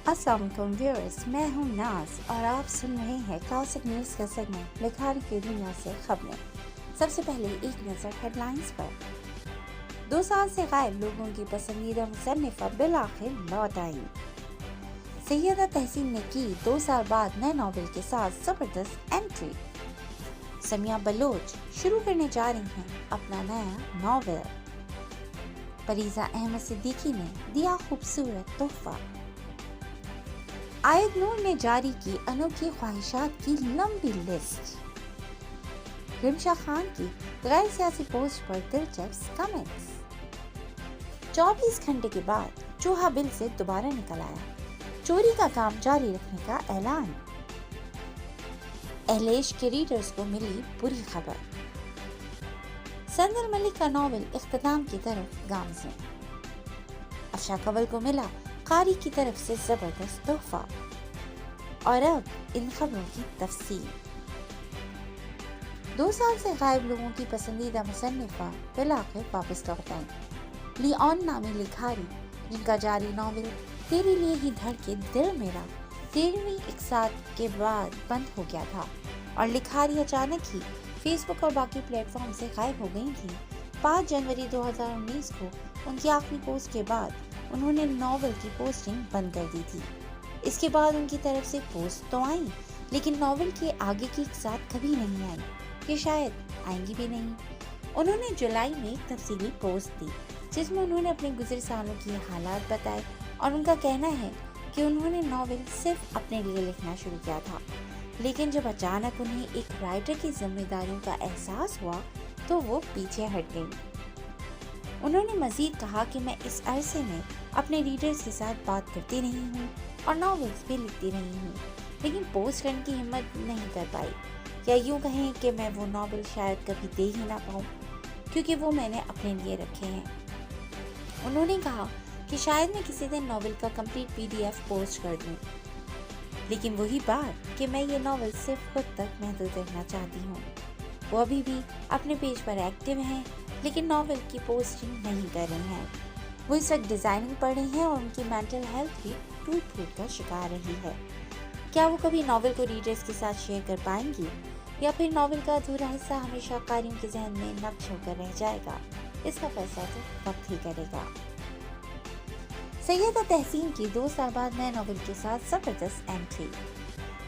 अस्सलाम वालेकुम व्यूअर्स, मैं हूं नाज और आप सुन रहे हैं क्लासिक न्यूज़ का सेगमेंट लिखारी की दुनिया से खबरें। सबसे पहले एक नज़र हेडलाइंस पर। 2 साल से गायब लोगों की पसंदीदा मुसन्निफा बिलाखिर लौट आई। सैयदा तहसीन ने की 2 साल बाद नए नॉवेल के साथ जबरदस्त एंट्री। समिया बलोच शुरू करने जा रही हैं अपना नया नॉवेल। फरीजा अहमद सिद्दीकी ने दिया खूबसूरत तोहफा। आयत नूर ने जारी की अनोखी ख्वाहिशात की लंबी लिस्ट। रिमशा खान की गैर सियासी पोस्ट पर दिलचस्प कमेंट्स। 24 घंटे के बाद चूहा बिल से दोबारा निकल आया, चोरी का काम जारी रखने का ऐलान। अहलेश के रीडर्स को मिली बुरी खबर। संदर मलिक का नॉवेल इख्तिताम की तरफ गामज़न। अफशा कंवल को मिला कारी की तरफ से जबरदस्त तोहफा। और अब इन खबरों की तफसील। 2 साल से गायब लोगों की पसंदीदा मुसन्निफा बिलाखिर वापस लौट आई। लिओन नामी लिखारी, जिनका जारी नॉवेल तेरे लिए ही धड़के दिल मेरा 13वीं इकसात के बाद बंद हो गया था और लिखारी अचानक ही फेसबुक और बाकी प्लेटफॉर्म से गायब हो गई थी। 5 जनवरी 2019 को उनकी आखिरी पोस्ट के बाद उन्होंने नॉवेल की पोस्टिंग बंद कर दी थी। इसके बाद उनकी तरफ से पोस्ट तो आई, लेकिन नॉवेल के आगे की इकसात कभी नहीं आई, कि शायद आएंगी भी नहीं। उन्होंने जुलाई में एक तफसीली पोस्ट दी जिसमें उन्होंने अपने गुज़र सालों की हालात बताए और उनका कहना है कि उन्होंने नॉवेल सिर्फ अपने लिए लिखना शुरू किया था, लेकिन जब अचानक उन्हें एक राइटर की जिम्मेदारियों का एहसास हुआ तो वो पीछे हट गई। उन्होंने मजीद कहा कि मैं इस अरसे में अपने रीडर्स के साथ बात करती रही हूँ और नॉवेल्स भी लिखती रही हूँ, लेकिन पोस्ट करने की हिम्मत नहीं कर पाई, या यूँ कहें कि मैं वो नॉवेल शायद कभी दे ही ना पाऊँ, क्योंकि वो मैंने अपने लिए रखे हैं। उन्होंने कहा कि शायद मैं किसी दिन नॉवेल का कंप्लीट PDF पोस्ट कर दूँ, लेकिन वही बात कि मैं ये नॉवेल सिर्फ खुद तक महदूद रखना चाहती हूँ। वो अभी भी अपने पेज पर एक्टिव हैं, लेकिन नॉवेल की पोस्टिंग नहीं कर रही हैं। वो इस वक्त डिज़ाइनिंग पढ़ रही हैं और उनकी मेंटल हेल्थ भी टूट कर शिकार रही है। क्या वो कभी नॉवेल को रीडर्स के साथ शेयर कर पाएंगी, या फिर नॉवेल का अधूरा हिस्सा हमेशा कारियों के जहन में नक्श होकर रह जाएगा? इसका फैसला तो वक्त ही करेगा। सैयदा तहसीन की 2 साल बाद नए नॉवेल के साथ जबरदस्त एंट्री।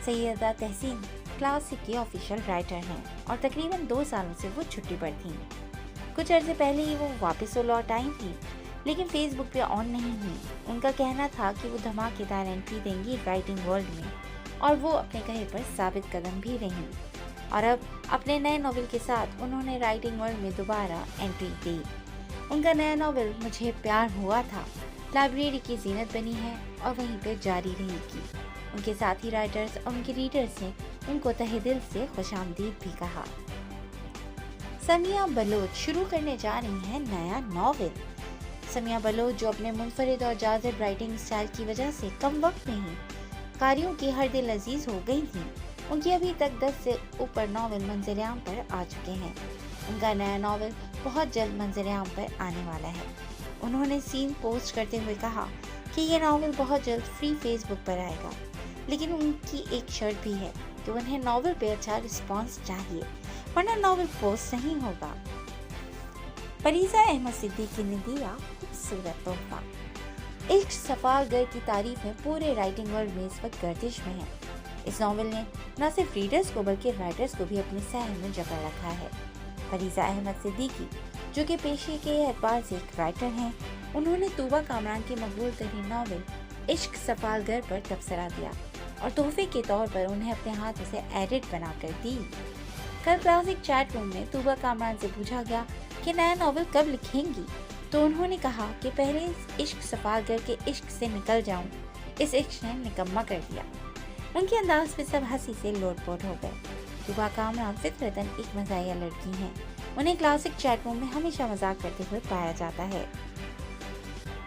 सैयदा तहसीन क्लासिक की ऑफिशियल राइटर हैं और तकरीबन 2 सालों से वो छुट्टी पर थीं। कुछ अर्से पहले ही वो वापस लौट आई थी, लेकिन फेसबुक पे ऑन नहीं हुई। उनका कहना था कि वो धमाकेदार एंट्री देंगी राइटिंग वर्ल्ड में, और वो अपने कहे पर साबित कदम भी रहीं। और अब अपने नए नॉवेल के साथ उन्होंने राइटिंग वर्ल्ड में दोबारा एंट्री दी। उनका नया नॉवेल मुझे प्यार हुआ था लाइब्रेरी की जीनत बनी है और वहीं पे जारी रहेगी। उनके साथी राइटर्स और उनके रीडर्स ने उनको तहे दिल से खुशामदीद भी कहा। समिया बलोच शुरू करने जा रही हैं नया नॉवेल। समिया बलोच, जो अपने मुनफरिद और जाज़ब राइटिंग स्टाइल की वजह से कम वक्त में ही कारियों की हर दिल अजीज हो गई थी, उनकी अभी तक 10 से ऊपर नॉवेल मंजर-ए-आम पर आ चुके हैं। उनका नया नॉवेल बहुत जल्द मंजर-ए-आम पर आने वाला है। उन्होंने सीन पोस्ट करते हुए कहा कि ये नॉवेल बहुत जल्द फ्री फेसबुक पर आएगा, लेकिन उनकी एक शर्त भी है कि उन्हें नॉवेल पे अच्छा रिस्पॉन्स चाहिए, वरना नॉवेल पोस्ट नहीं होगा। फरीजा अहमद सिद्दीकी ने दिया खूबसूरत तोहफा। इश्क सफालगर की तारीफ में पूरे राइटिंग वर्ल्ड में इस वक्त गर्दिश में है। इस नॉवेल ने न सिर्फ रीडर्स को बल्कि राइटर्स को भी अपने सहन में जकड़ रखा है। फरीजा अहमद सिद्दीकी, जो कि पेशे के एतबार से एक राइटर हैं, उन्होंने तूबा कामरान की मकबूल तरीन नॉवेल इश्क सफालगर पर तबसरा दिया और तोहफे के तौर पर उन्हें अपने हाथों से एडिट बनाकर दी। कल क्लासिक चैट रूम में तूबा कामरान से पूछा गया कि नया नॉवेल कब लिखेंगी, तो उन्होंने कहा कि पहले इस इश्क सफालगर के इश्क से निकल जाऊं। इस इश्क ने निकम्मा कर दिया। उनके अंदाज पे सब हंसी से लोटपोट हो गए। तूबा कामरान फितरतन एक मज़ाहिया लड़की हैं। उन्हें क्लासिक चैट रूम में हमेशा मजाक करते हुए पाया जाता है।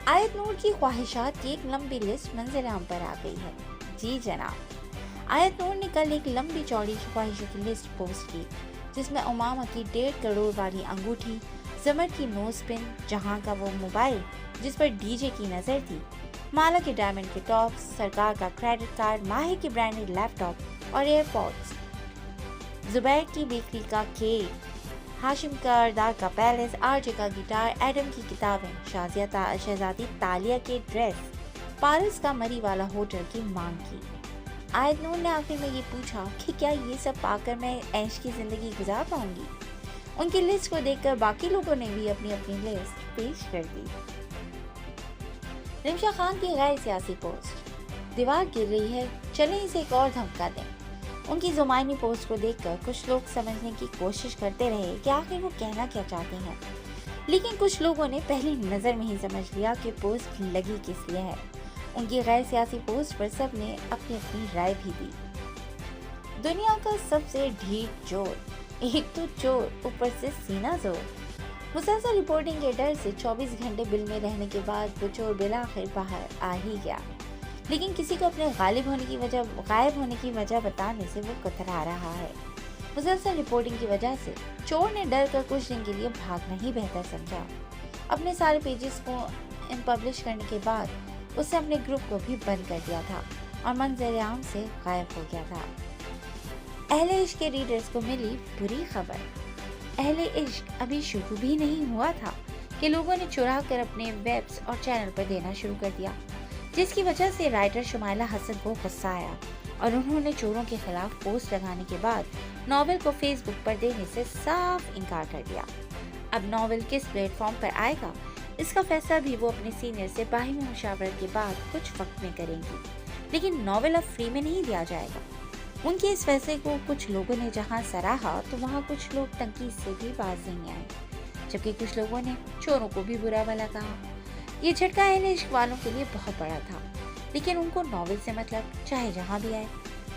आयत नूर की ख्वाहिशात की एक लंबी लिस्ट मंजर-ए-आम पर आ गई है। जी जनाब, आयत नूर ने कल एक लंबी चौड़ी ख्वाहिशों की लिस्ट पोस्ट की, जिसमें उमामा की 1.5 करोड़ वाली अंगूठी, जमर की नोज पिन, जहां का वो मोबाइल जिस पर डीजे की नज़र थी, माला के डायमंड के टॉप्स, सरकार का क्रेडिट कार्ड, माहिर की ब्रांडेड लैपटॉप और एयरपॉड्स, जुबैर की बेकरी का केक, हाशिम का अरदार का पैलेस, आरजे का गिटार, एडम की किताबें, शहजादी तालिया के ड्रेस, पारिस का मरी वाला होटल की मांग की। आयत नूर ने आखिर में ये पूछा कि क्या ये सब पाकर मैं ऐश की जिंदगी गुजार पाऊंगी। उनकी लिस्ट को देखकर बाकी लोगों ने भी अपनी अपनी लिस्ट पेश कर दी। रिमशा खान की गैर सियासी पोस्ट, दीवार गिर रही है, चलें इसे एक और धमका दें। उनकी जुमाइनी पोस्ट को देखकर कुछ लोग समझने की कोशिश करते रहे कि आखिर वो कहना क्या चाहते हैं, लेकिन कुछ लोगों ने पहली नज़र में ही समझ लिया कि पोस्ट लगी किस लिए है। उनकी गैर सियासी पोस्ट पर सब ने अपनी अपनी राय भी दी। दुनिया का सबसे ढीठ चोर, एक तो चोर ऊपर से सीना जोर। मुसलसल रिपोर्टिंग के डर से 24 घंटे बिल में रहने के बाद वो चोर बिलाखिर बाहर आ ही गया, लेकिन किसी को अपने गायब होने की वजह बताने से वो कतरा रहा है। मुसलसल रिपोर्टिंग की वजह से चोर ने डर कर कुछ दिन के लिए भागना ही बेहतर समझा। अपने सारे पेजेस को पब्लिश करने के बाद उसने अपने ग्रुप को भी बंद कर दिया था और मंजर आम से गायब हो गया था। अहले इश्क के रीडर्स को मिली बुरी खबर। अहले इश्क अभी शुरू भी नहीं हुआ था कि लोगों ने चुरा कर अपने वेब्स और चैनल पर देना शुरू कर दिया, जिसकी वजह से राइटर शुमाइला हसन को गुस्सा आया और उन्होंने चोरों के खिलाफ पोस्ट लगाने के बाद नॉवेल को फेसबुक पर देने से साफ इनकार कर दिया। अब नॉवेल किस प्लेटफॉर्म पर आएगा, इसका फैसला भी वो अपने सीनियर से बाहिमी मुशावरत के बाद कुछ वक्त में करेंगी, लेकिन नॉवेल अब फ्री में नहीं दिया जाएगा। उनके इस फैसले को कुछ लोगों ने जहां सराहा तो वहां कुछ लोग तंकीद से भी बाज नहीं आए, जबकि कुछ लोगों ने चोरों को भी बुरा भला कहा। ये झटका अहले इश्क वालों के लिए बहुत बड़ा था, लेकिन उनको नॉवेल से मतलब चाहे जहां भी आए।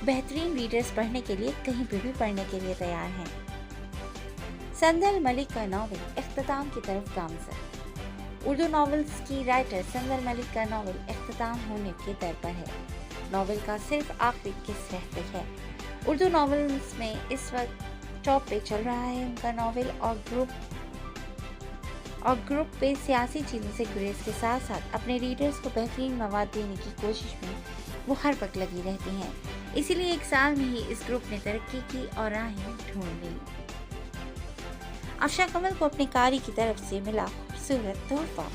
बेहतरीन रीडर्स पढ़ने के लिए कहीं पे भी पढ़ने के लिए तैयार हैं। संदल मलिक का नॉवेल इख्तिताम की तरफ गामज़न। उर्दू नॉवेल्स की राइटर संदल मलिक का नॉवेल इख्तिताम होने के दर पर है। नॉवेल का सिर्फ आखिरी किस रहते है। उर्दू नॉवेल्स में इस वक्त टॉप पे चल रहा है उनका नॉवेल और ग्रुप पे सियासी चीज़ों से गुरेज के साथ साथ अपने रीडर्स को बेहतरीन मवाद देने की कोशिश में वो हर वक्त लगी रहती हैं। इसीलिए एक साल में ही इस ग्रुप ने तरक्की की और राहें ढूंढ ली। अफशा कमल को अपने कारी की तरफ से मिला खूबसूरत तोहफा।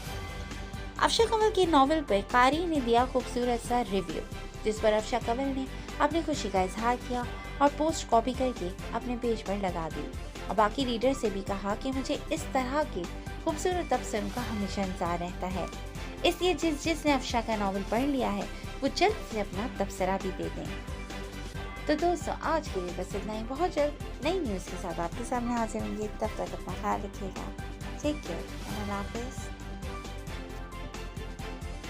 अफशा कमल की नॉवेल पर कारी ने दिया खूबसूरत सा रिव्यू, जिस पर अफशा कमल ने अपनी खुशी का इजहार किया और पोस्ट कॉपी करके अपने पेज पर लगा दी और बाकी रीडर से भी कहा कि मुझे इस तरह के खूबसूरत तबसरों का हमेशा इंतजार रहता है, इसलिए जिसने अफशा का नॉवेल पढ़ लिया है वो जल्द से अपना तबसरा भी दे दें। तो दोस्तों आज के लिए बस इतना ही। बहुत जल्द नई न्यूज़ के साथ आपके सामने हाजिर होंगे। तब तक अपना ख्याल रखिएगा। Take care. अल्लाह हाफिज़।